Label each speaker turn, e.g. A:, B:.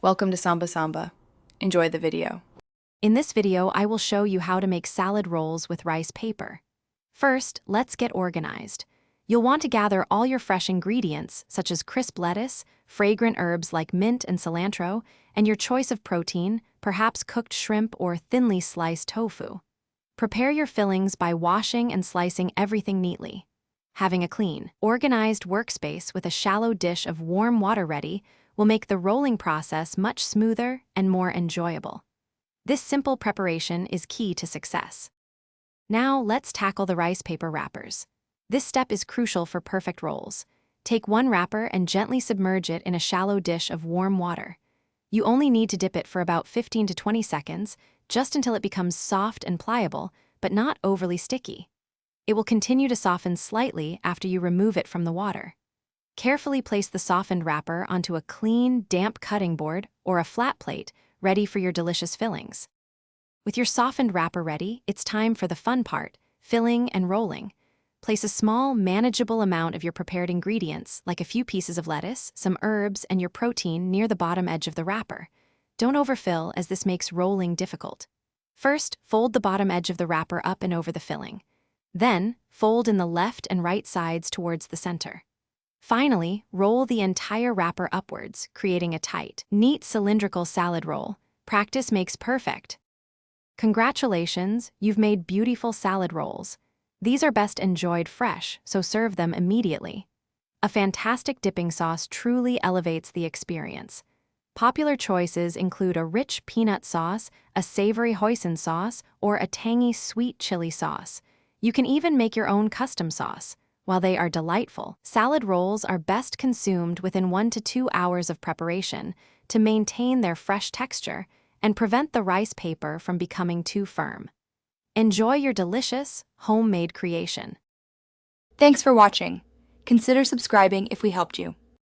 A: Welcome to Samba Samba. Enjoy the video.
B: In this video, I will show you how to make salad rolls with rice paper. First, let's get organized. You'll want to gather all your fresh ingredients, such as crisp lettuce, fragrant herbs like mint and cilantro, and your choice of protein, perhaps cooked shrimp or thinly sliced tofu. Prepare your fillings by washing and slicing everything neatly. Having a clean, organized workspace with a shallow dish of warm water ready will make the rolling process much smoother and more enjoyable. This simple preparation is key to success. Now let's tackle the rice paper wrappers. This step is crucial for perfect rolls. Take one wrapper and gently submerge it in a shallow dish of warm water. You only need to dip it for about 15 to 20 seconds, just until it becomes soft and pliable, but not overly sticky. It will continue to soften slightly after you remove it from the water. Carefully place the softened wrapper onto a clean, damp cutting board or a flat plate, ready for your delicious fillings. With your softened wrapper ready, it's time for the fun part, filling and rolling. Place a small, manageable amount of your prepared ingredients, like a few pieces of lettuce, some herbs, and your protein near the bottom edge of the wrapper. Don't overfill, as this makes rolling difficult. First, fold the bottom edge of the wrapper up and over the filling. Then, fold in the left and right sides towards the center. Finally, roll the entire wrapper upwards, creating a tight, neat cylindrical salad roll. Practice makes perfect. Congratulations, you've made beautiful salad rolls. These are best enjoyed fresh, so serve them immediately. A fantastic dipping sauce truly elevates the experience. Popular choices include a rich peanut sauce, a savory hoisin sauce, or a tangy sweet chili sauce. You can even make your own custom sauce. While they are delightful, salad rolls are best consumed within 1 to 2 hours of preparation to maintain their fresh texture and prevent the rice paper from becoming too firm. Enjoy your delicious, homemade creation.
A: Thanks for watching. Consider subscribing if we helped you.